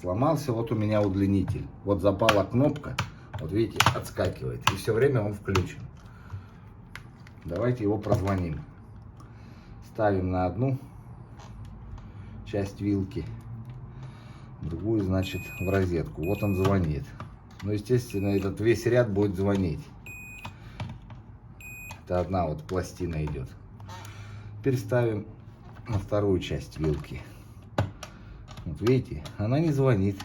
сломался. Вот у меня удлинитель. Вот запала кнопка. Вот видите, отскакивает. И все время он включен. Давайте его прозвоним. Ставим на одну часть вилки. Другую, значит, в розетку. Вот он звонит. Ну, естественно, этот весь ряд будет звонить. Это одна вот пластина идет. Теперь ставим на вторую часть вилки. Вот видите, она не звонит.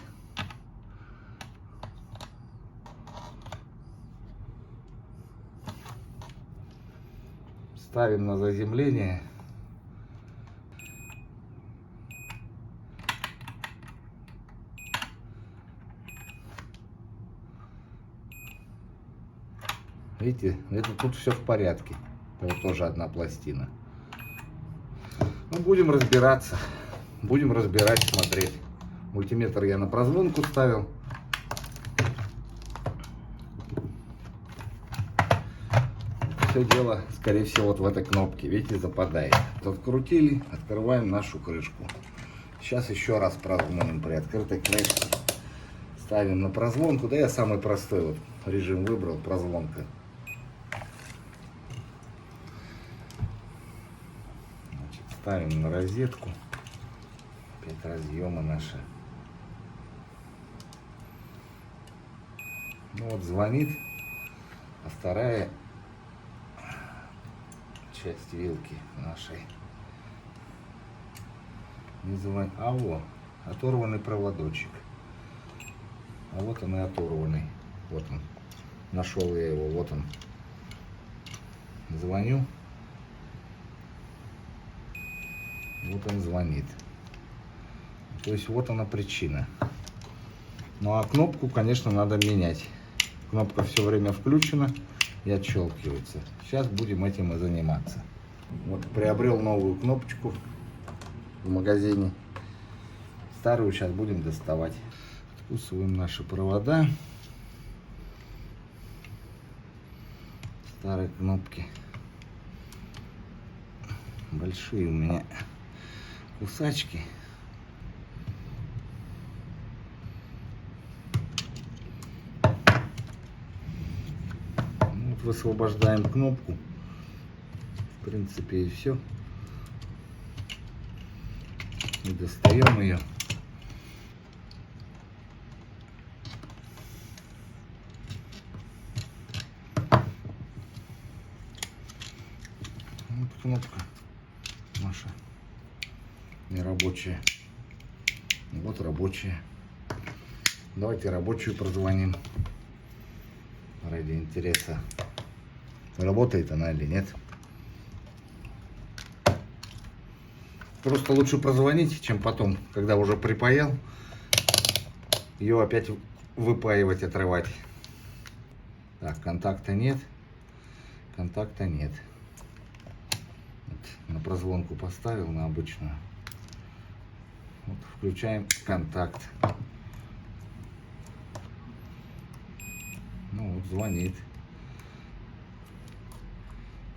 Ставим на заземление. Видите, это тут все в порядке. Вот тоже одна пластина. Ну, будем разбираться. Будем разбирать, смотреть. Мультиметр я на прозвонку ставил. Все дело, скорее всего, вот в этой кнопке. Видите, западает. Открутили, открываем нашу крышку. Сейчас еще раз прозвоним при открытой крышке. Ставим на прозвонку. Да я самый простой вот режим выбрал, прозвонка. Значит, ставим на розетку. Опять разъемы наши. Ну вот звонит, а вторая часть вилки нашей не звонит. А вот оторванный проводочек. А вот он и оторванный. Вот он. Нашел я его. Вот он. Звоню. Вот он звонит. То есть вот она причина. Ну а кнопку, конечно, надо менять. Кнопка все время включена и отщелкивается. Сейчас будем этим и заниматься. Вот приобрел новую кнопочку в магазине. Старую сейчас будем доставать. Откусываем наши провода. Старые кнопки. Большие у меня кусачки. Вот высвобождаем кнопку. В принципе и все. И достаем ее. Вот кнопка наша нерабочая. Вот рабочая. Давайте рабочую прозвоним. Ради интереса. Работает она или нет. Просто лучше прозвонить, чем потом, когда уже припаял, ее опять выпаивать, отрывать. Так, контакта нет. Контакта нет. Вот, на прозвонку поставил, на обычную. Вот, включаем контакт. Ну вот, звонит.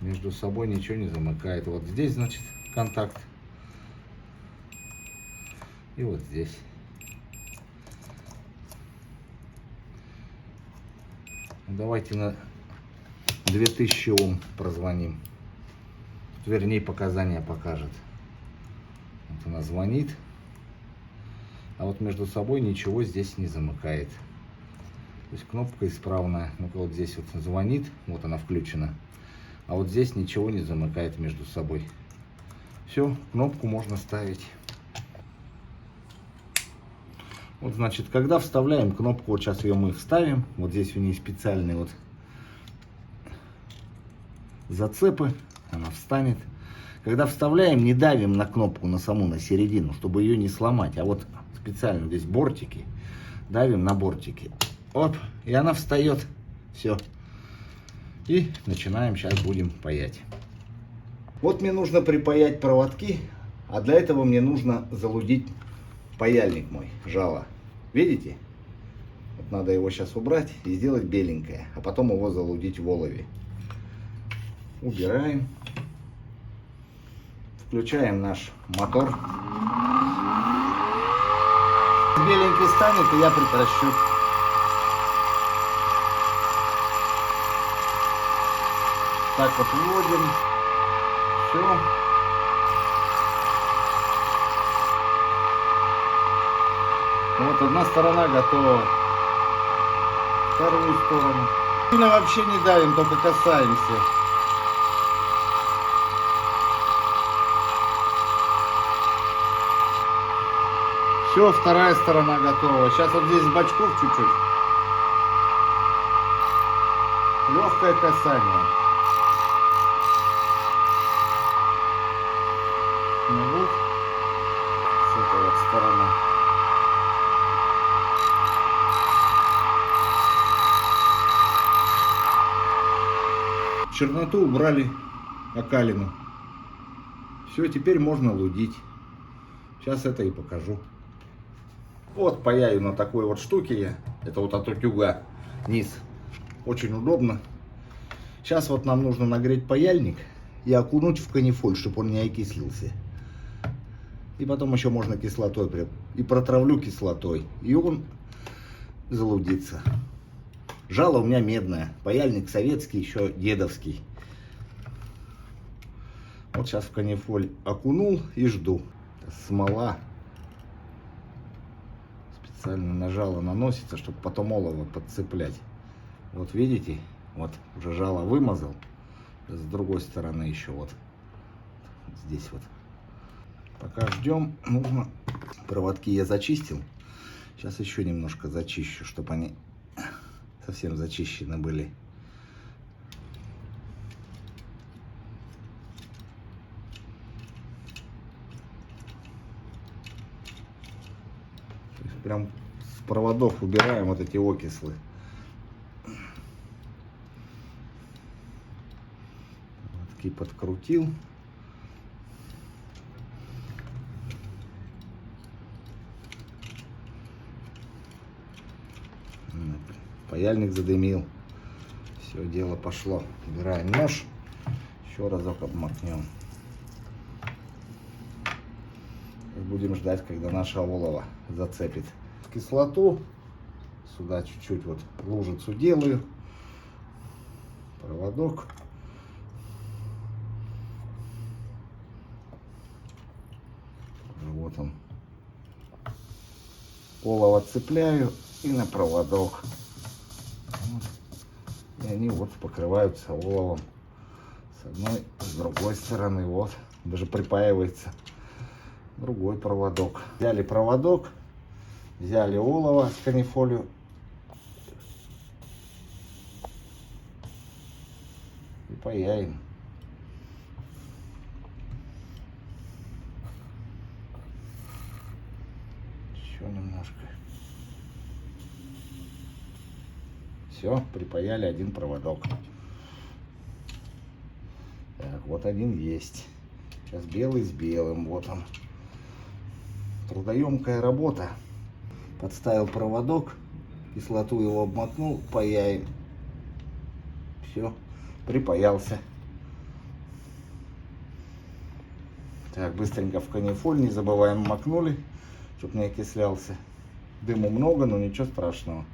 Между собой ничего не замыкает. Вот здесь, значит, контакт. И вот здесь. Давайте на 2000 Ом прозвоним. Вернее, показания покажет. Вот она звонит. А вот между собой ничего здесь не замыкает. То есть кнопка исправная. Ну-ка, вот здесь вот звонит. Вот она включена. А вот здесь ничего не замыкает между собой. Все, кнопку можно ставить. Вот, значит, когда вставляем кнопку, вот сейчас ее мы вставим. Вот здесь у нее специальные вот зацепы. Она встанет. Когда вставляем, не давим на кнопку, на саму, на середину, чтобы ее не сломать. А вот специально здесь бортики. Давим на бортики. Оп, и она встает. Все. И начинаем, сейчас будем паять. Вот мне нужно припаять проводки, а для этого мне нужно залудить паяльник мой, жало. Видите? Вот надо его сейчас убрать и сделать беленькое, а потом его залудить в олове. Убираем. Включаем наш мотор. беленький станет, и я прекращу. Так вот вводим. Все. Вот одна сторона готова. Вторую сторону. Сильно вообще не давим, только касаемся. Все, вторая сторона готова. Сейчас вот здесь с бочков чуть-чуть. Легкое касание. Ну вот. С этой вот стороны. Черноту убрали, окалину. Все, теперь можно лудить. Сейчас это и покажу. Вот паяю на такой вот штуке я. Это вот от утюга низ. Очень удобно. Сейчас вот нам нужно нагреть паяльник и окунуть в канифоль, чтобы он не окислился. И потом еще можно кислотой прям. И протравлю кислотой. И он залудится. Жало у меня медное. Паяльник советский, еще дедовский. Вот сейчас в канифоль окунул и жду. Смола. Специально на жало наносится, чтобы потом олово подцеплять. Вот видите, вот уже жало вымазал. С другой стороны еще вот здесь вот. Пока ждем, нужно... Проводки я зачистил. Сейчас еще немножко зачищу, чтобы они совсем зачищены были. Прям с проводов убираем вот эти окислы. Проводки подкрутил. Паяльник задымил. Все, дело пошло. Убираем нож. Еще разок обмакнем. Будем ждать, когда наша олово зацепит кислоту. Сюда чуть-чуть вот лужицу делаю. Проводок. Вот он. Олово цепляю и на проводок. Вот. И они вот покрываются оловом. С одной, с другой стороны. Вот. Даже припаивается. Другой проводок. Взяли проводок, взяли олово с канифолью и паяем. Еще немножко. Все, припаяли один проводок. Так, вот один есть. Сейчас белый с белым, вот он. Трудоемкая работа. Подставил проводок, кислоту его обмакнул, паяем. Все, припаялся. Так, быстренько в канифоль, не забываем, макнули, чтобы не окислялся. Дыму много, но ничего страшного.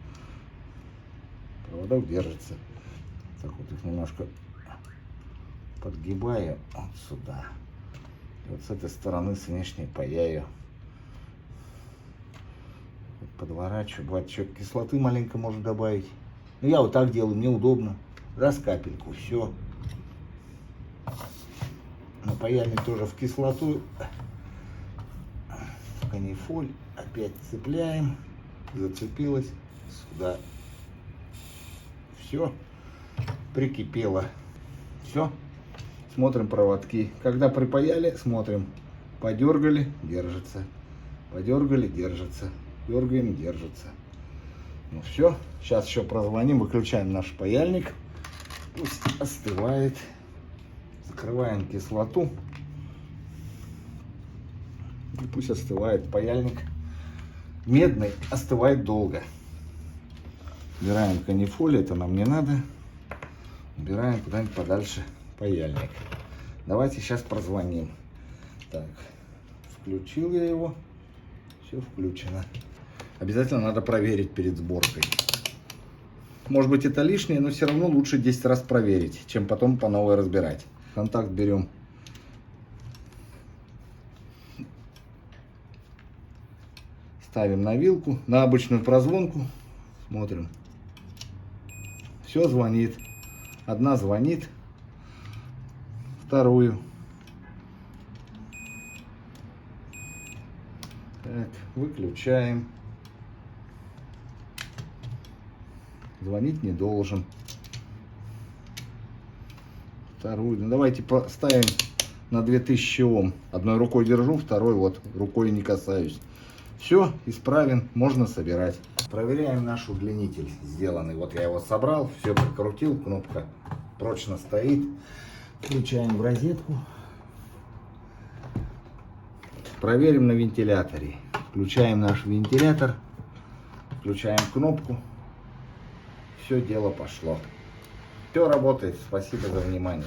Проводок держится. Так вот их немножко подгибаю вот сюда. И вот с этой стороны, с внешней, паяю. Подворачиваю. Бывает, еще кислоты маленько можно добавить. Но я вот так делаю, мне удобно. Раз капельку, все. На паяльник тоже в кислоту. В канифоль. Опять цепляем. Зацепилось. Сюда. Все. Прикипело. Все. Смотрим проводки. Когда припаяли, смотрим. Подергали, держится. Подергали, держится. Дергаем, держится. Ну все, сейчас еще прозвоним, выключаем наш паяльник. Пусть остывает. Закрываем кислоту. И пусть остывает паяльник. Медный остывает долго. Убираем канифоль, это нам не надо. Убираем куда-нибудь подальше паяльник. Давайте сейчас прозвоним. Так, включил я его. Все включено. Обязательно надо проверить перед сборкой. Может быть, это лишнее, но все равно лучше 10 раз проверить, чем потом по новой разбирать. Контакт берем. Ставим на вилку, на обычную прозвонку. Смотрим. Все звонит. Одна звонит. Вторую. Так, выключаем. Звонить не должен. Вторую. Ну, давайте поставим на 2000 Ом. Одной рукой держу, второй вот рукой не касаюсь. Все, исправен, можно собирать. Проверяем наш удлинитель сделанный. Вот я его собрал, все прикрутил, кнопка прочно стоит. Включаем в розетку. Проверим на вентиляторе. Включаем наш вентилятор. Включаем кнопку. Все, дело пошло. Все работает. Спасибо за внимание.